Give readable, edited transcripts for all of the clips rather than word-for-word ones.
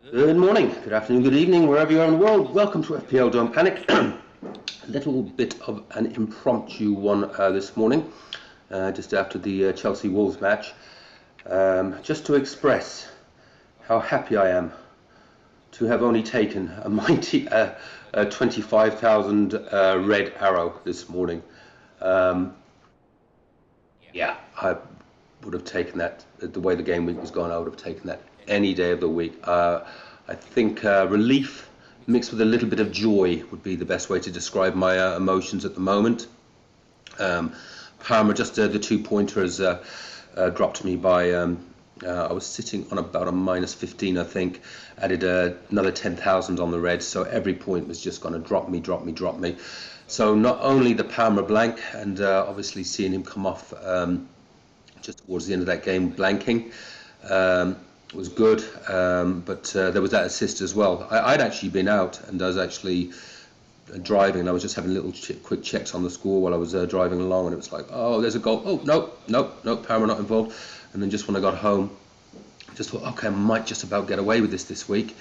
Good morning, good afternoon, good evening, wherever you are in the world. Welcome to FPL Don't Panic. A little bit of an impromptu one this morning, just after the Chelsea Wolves match, just to express how happy I am to have only taken a mighty 25,000 red arrow this morning. Yeah, I would have taken that. The way the game week was going, I would have taken that any day of the week. I think relief mixed with a little bit of joy would be the best way to describe my emotions at the moment. Parma, just the 2 pointers dropped me by. I was sitting on about a minus 15, I think. Added another 10,000 on the red, so every point was just going to drop me. So not only the Parma blank, and obviously seeing him come off just towards the end of that game blanking was good, but there was that assist as well. I'd actually been out, and I was actually driving, and I was just having little quick checks on the score while I was driving along, and it was like, oh, there's a goal. Oh, no, Parma not involved. And then just when I got home, just thought, okay, I might just about get away with this week.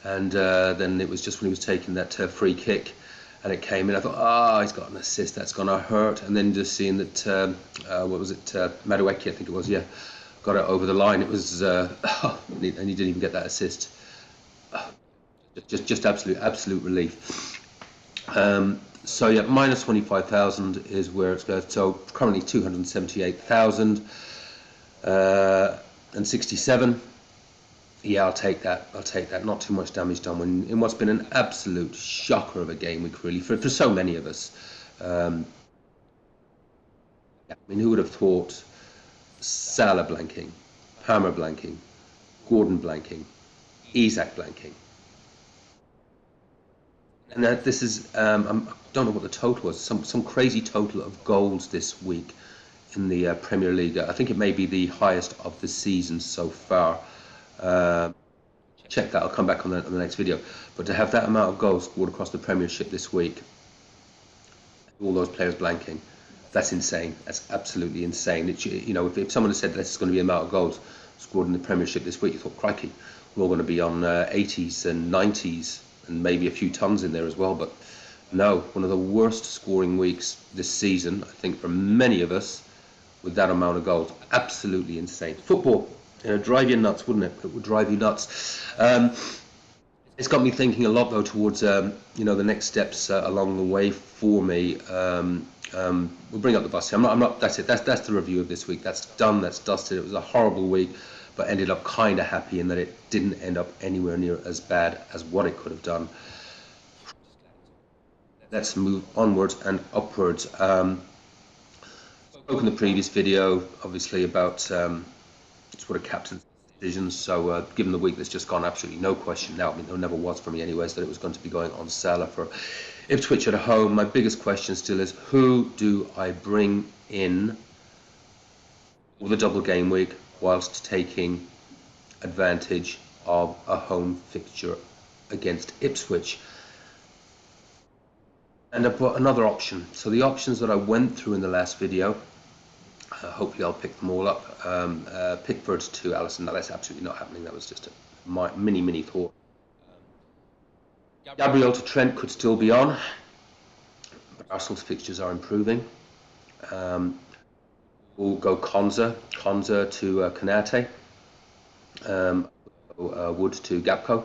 And then it was just when he was taking that free kick, and it came in. I thought, he's got an assist, that's gonna hurt. And then just seeing that, what was it, Madueke, I think it was, yeah, got it over the line. It was, and he didn't even get that assist. Just absolute relief. So yeah, minus 25,000 is where it's going. So currently 278,000 and 67. Yeah, I'll take that. Not too much damage done in what's been an absolute shocker of a game week, really, for so many of us. I mean, who would have thought Salah blanking, Hammer blanking, Gordon blanking, Isak blanking? And that this is, I don't know what the total was, some crazy total of goals this week in the Premier League. I think it may be the highest of the season so far. Check that, I'll come back on the next video. But to have that amount of goals scored across the Premiership this week, all those players blanking, that's insane. That's absolutely insane. If someone had said this is going to be the amount of goals scored in the Premiership this week, you thought, crikey, we're all going to be on 80s and 90s and maybe a few tons in there as well. But no, one of the worst scoring weeks this season, I think, for many of us, with that amount of goals. Absolutely insane. Football, drive you nuts, wouldn't it? It would drive you nuts. It's got me thinking a lot, though, towards the next steps along the way for me. We'll bring up the bus here. I'm not. That's it. That's the review of this week. That's done. That's dusted. It was a horrible week, but ended up kind of happy in that it didn't end up anywhere near as bad as what it could have done. Let's move onwards and upwards. Spoke in the previous video, obviously, about sort of captain's decisions. So given the week that's just gone, absolutely no question now. I mean, there never was for me anyways that it was going to be going on Salah for Ipswich at home. My biggest question still is, who do I bring in for the double game week whilst taking advantage of a home fixture against Ipswich? And I've got another option. So the options that I went through in the last video, hopefully I'll pick them all up. Pickford to Alisson. No, that's absolutely not happening. That was just a mini thought. Gabriel to Trent could still be on, but Arsenal's fixtures are improving. We'll go Konza to Konate. Wood to Gapco.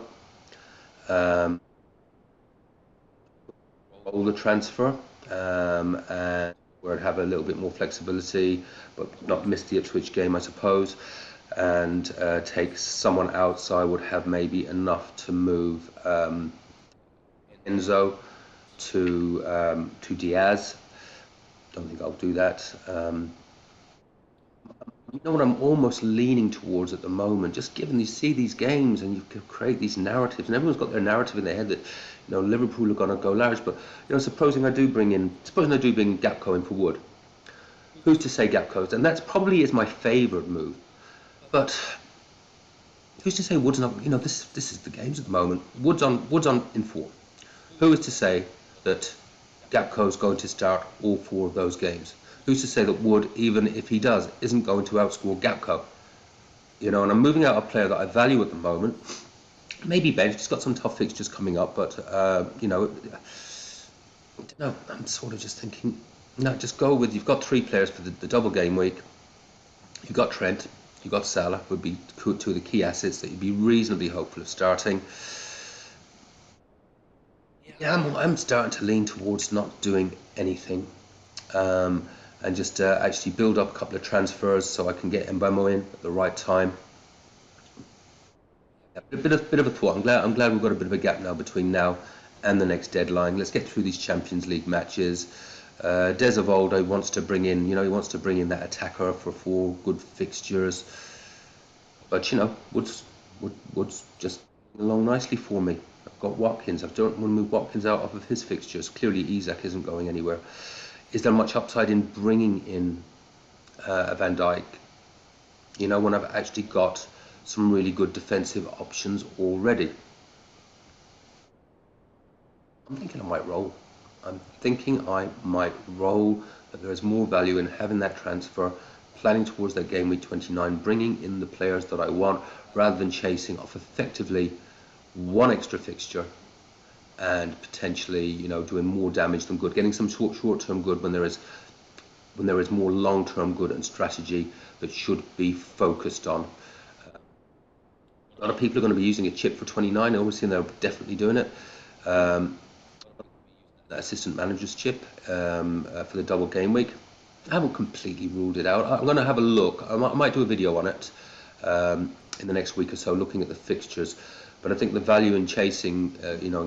Roll the transfer, and where I'd have a little bit more flexibility, but not miss the Ipswich game, I suppose, and take someone out, so I would have maybe enough to move Enzo to Diaz. Don't think I'll do that. You know what I'm almost leaning towards at the moment, just given you see these games and you can create these narratives, and everyone's got their narrative in their head that Liverpool are going to go large, but supposing I do bring Gapco in for Wood, who's to say Gapco's, and that's probably is my favourite move, but who's to say Wood's not? This is the games at the moment. Wood's on in form. Who is to say that Gapco's going to start all 4 of those games? Who's to say that Wood, even if he does, isn't going to outscore Gapco? And I'm moving out a player that I value at the moment. maybe bench. He's got some tough fixtures coming up, but no, I'm sort of just thinking, no, just go with. You've got three players for the double game week. You've got Trent, you've got Salah, would be two of the key assets that you'd be reasonably hopeful of starting. Yeah, I'm starting to lean towards not doing anything, and just actually build up a couple of transfers so I can get Mbemo in at the right time. A bit of a thought. I'm glad we've got a bit of a gap now between now and the next deadline. Let's get through these Champions League matches. Des of old, he wants to bring in, he wants to bring in that attacker for 4 good fixtures. But Wood's just along nicely for me. I've got Watkins. I don't want to move Watkins out of his fixtures. Clearly, Isak isn't going anywhere. Is there much upside in bringing in a Van Dijk? When I've actually got some really good defensive options already. I'm thinking I might roll. That there's more value in having that transfer, planning towards that game week 29, bringing in the players that I want, rather than chasing off effectively one extra fixture and potentially, doing more damage than good, getting some short-term good when there is more long-term good and strategy that should be focused on. A lot of people are going to be using a chip for 29, obviously, and they're definitely doing it. Assistant manager's chip for the double game week. I haven't completely ruled it out. I'm going to have a look. I might do a video on it in the next week or so, looking at the fixtures. But I think the value in chasing,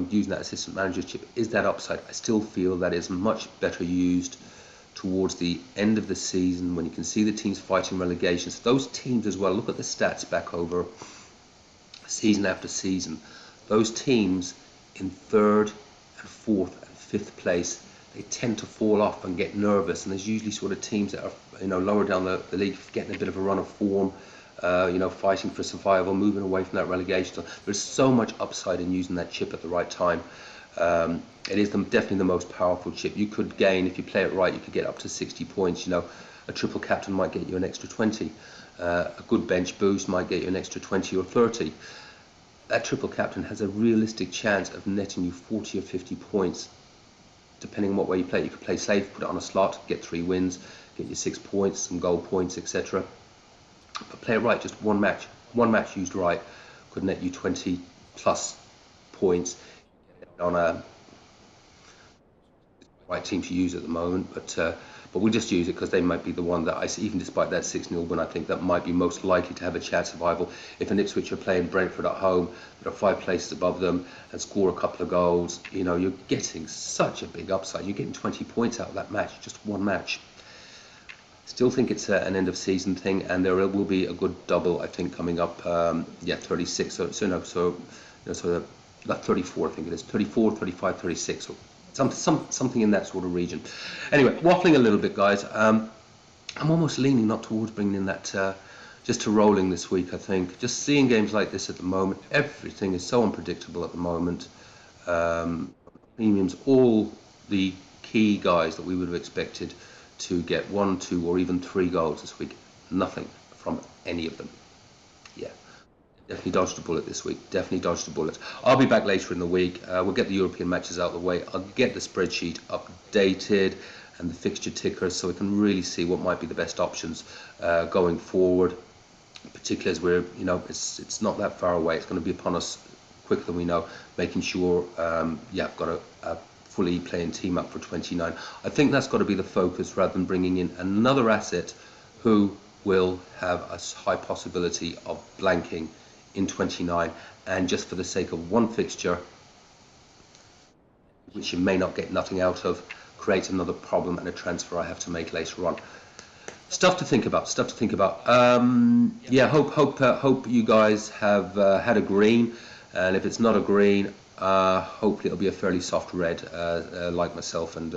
using that assistant manager's chip is that upside. I still feel that is much better used towards the end of the season when you can see the teams fighting relegation. So those teams as well, look at the stats back over season after season. Those teams in 3rd and 4th and 5th place, they tend to fall off and get nervous, and there's usually sort of teams that are lower down the league getting a bit of a run of form, fighting for survival, moving away from that relegation. So there's so much upside in using that chip at the right time. It is definitely the most powerful chip. You could gain, if you play it right, you could get up to 60 points. A triple captain might get you an extra 20. A good bench boost might get you an extra 20 or 30. That triple captain has a realistic chance of netting you 40 or 50 points, depending on what way you play. You could play safe, put it on a slot, get 3 wins, get you 6 points, some goal points, etc. But play it right, just one match used right could net you 20 plus points on a right team to use at the moment. But we'll just use it because they might be the one that I see, even despite that 6-0 win, I think that might be most likely to have a chance of survival. If an Ipswich are playing Brentford at home, that are 5 places above them, and score a couple of goals, you're getting such a big upside. You're getting 20 points out of that match, just one match. Still think it's an end of season thing, and there will be a good double, I think, coming up. 36. So that 34, I think it is 34, 35, 36. Something in that sort of region. Anyway, waffling a little bit, guys. I'm almost leaning not towards bringing in that just to rolling this week. I think just seeing games like this at the moment, everything is so unpredictable at the moment. Premiums, all the key guys that we would have expected to get 1, 2, or even 3 goals this week, nothing from any of them. Yeah. Definitely dodged a bullet this week. Definitely dodged a bullet. I'll be back later in the week. We'll get the European matches out of the way. I'll get the spreadsheet updated and the fixture tickers so we can really see what might be the best options going forward. Particularly as we're, it's not that far away. It's going to be upon us quicker than we know. Making sure, I've got a fully playing team up for 29. I think that's got to be the focus rather than bringing in another asset who will have a high possibility of blanking in 29, and just for the sake of one fixture, which you may not get nothing out of, create another problem and a transfer I have to make later on. Stuff to think about. Hope you guys have had a green, and if it's not a green, hopefully it'll be a fairly soft red, like myself, and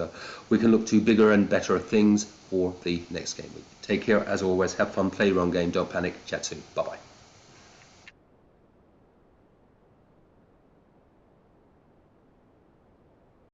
we can look to bigger and better things for the next game week. Take care, as always. Have fun, play your own game, don't panic. Chat soon. Bye bye.